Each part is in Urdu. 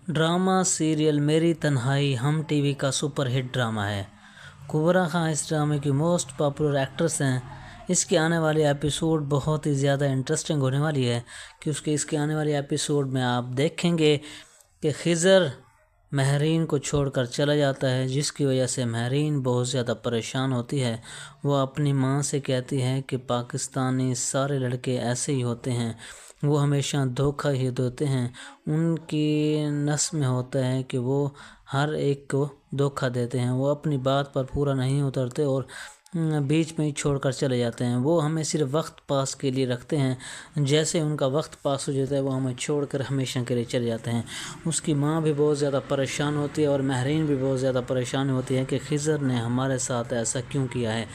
ڈرامہ سیریل میری تنہائی ہم ٹی وی کا سپر ہٹ ڈرامہ ہے۔ کبریٰ خان اس ڈرامے کی موسٹ پاپولر ایکٹریس ہیں۔ اس کے آنے والی ایپیسوڈ بہت ہی زیادہ انٹرسٹنگ ہونے والی ہے کہ اس کے آنے والی ایپیسوڈ میں آپ دیکھیں گے کہ خضر مہرین کو چھوڑ کر چلا جاتا ہے، جس کی وجہ سے مہرین بہت زیادہ پریشان ہوتی ہے۔ وہ اپنی ماں سے کہتی ہے کہ پاکستانی سارے لڑکے ایسے ہی ہوتے ہیں، وہ ہمیشہ دھوکہ ہی دیتے ہیں، ان کی نس میں ہوتا ہے کہ وہ ہر ایک کو دھوکہ دیتے ہیں، وہ اپنی بات پر پورا نہیں اترتے اور بیچ میں ہی چھوڑ کر چلے جاتے ہیں۔ وہ ہمیں صرف وقت پاس کے لیے رکھتے ہیں، جیسے ان کا وقت پاس ہو جاتا ہے وہ ہمیں چھوڑ کر ہمیشہ کے لیے چلے جاتے ہیں۔ اس کی ماں بھی بہت زیادہ پریشان ہوتی ہے اور مہرین بھی بہت زیادہ پریشان ہوتی ہے کہ خضر نے ہمارے ساتھ ایسا کیوں کیا ہے،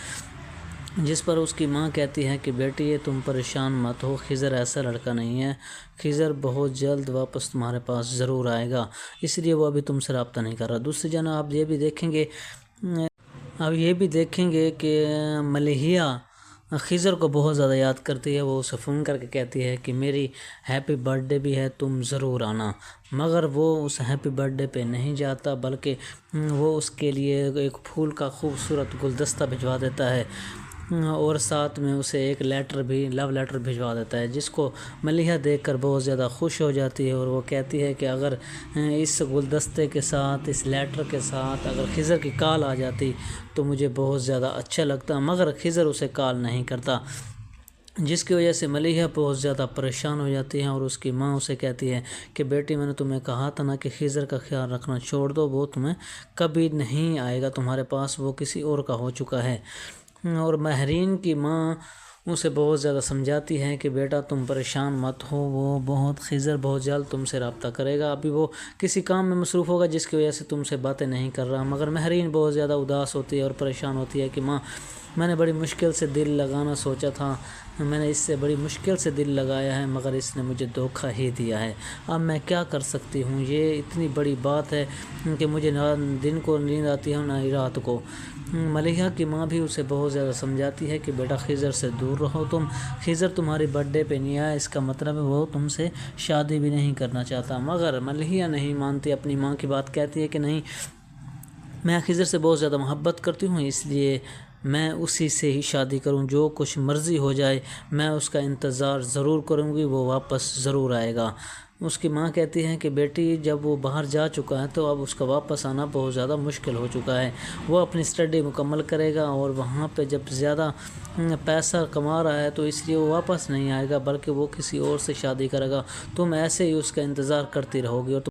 جس پر اس کی ماں کہتی ہے کہ بیٹی تم پریشان مت ہو، خضر ایسا لڑکا نہیں ہے، خضر بہت جلد واپس تمہارے پاس ضرور آئے گا، اس لیے وہ ابھی تم سے رابطہ نہیں کر رہا۔ دوسری جانب آپ یہ بھی دیکھیں گے کہ ملیحہ خضر کو بہت زیادہ یاد کرتی ہے۔ وہ اسے فون کر کے کہتی ہے کہ میری ہیپی برتھ ڈے بھی ہے، تم ضرور آنا، مگر وہ اس ہیپی برتھ ڈے پہ نہیں جاتا، بلکہ وہ اس کے لیے ایک پھول کا خوبصورت گلدستہ بھجوا دیتا ہے اور ساتھ میں اسے ایک لو لیٹر بھجوا دیتا ہے، جس کو ملیحہ دیکھ کر بہت زیادہ خوش ہو جاتی ہے اور وہ کہتی ہے کہ اگر اس گلدستے کے ساتھ، اس لیٹر کے ساتھ اگر خضر کی کال آ جاتی تو مجھے بہت زیادہ اچھا لگتا، مگر خضر اسے کال نہیں کرتا، جس کی وجہ سے ملیحہ بہت زیادہ پریشان ہو جاتی ہے اور اس کی ماں اسے کہتی ہے کہ بیٹی میں نے تمہیں کہا تھا نا کہ خضر کا خیال رکھنا چھوڑ دو، وہ تمہیں کبھی نہیں آئے گا تمہارے پاس، وہ کسی اور کا ہو چکا ہے۔ اور مہرین کی ماں اسے بہت زیادہ سمجھاتی ہے کہ بیٹا تم پریشان مت ہو، خضر بہت جلد تم سے رابطہ کرے گا، ابھی وہ کسی کام میں مصروف ہوگا جس کی وجہ سے تم سے باتیں نہیں کر رہا، مگر مہرین بہت زیادہ اداس ہوتی ہے اور پریشان ہوتی ہے کہ ماں میں نے بڑی مشکل سے دل لگانا سوچا تھا، میں نے اس سے بڑی مشکل سے دل لگایا ہے، مگر اس نے مجھے دھوکہ ہی دیا ہے، اب میں کیا کر سکتی ہوں، یہ اتنی بڑی بات ہے کہ مجھے نہ دن کو نیند آتی ہے نہ ہی رات کو۔ ملیحہ کی ماں بھی اسے بہت زیادہ سمجھاتی ہے کہ بیٹا خضر سے دور رہو، خضر تمہاری برتھ ڈے پہ نہیں آیا، اس کا مطلب ہے وہ تم سے شادی بھی نہیں کرنا چاہتا، مگر ملیحہ نہیں مانتی، اپنی ماں کی بات کہتی ہے کہ نہیں، میں خضر سے بہت زیادہ محبت کرتی ہوں، اس لیے میں اسی سے ہی شادی کروں، جو کچھ مرضی ہو جائے میں اس کا انتظار ضرور کروں گی، وہ واپس ضرور آئے گا۔ اس کی ماں کہتی ہے کہ بیٹی جب وہ باہر جا چکا ہے تو اب اس کا واپس آنا بہت زیادہ مشکل ہو چکا ہے، وہ اپنی اسٹڈی مکمل کرے گا اور وہاں پہ جب زیادہ پیسہ کما رہا ہے تو اس لیے وہ واپس نہیں آئے گا، بلکہ وہ کسی اور سے شادی کرے گا، تم ایسے ہی اس کا انتظار کرتی رہو گی اور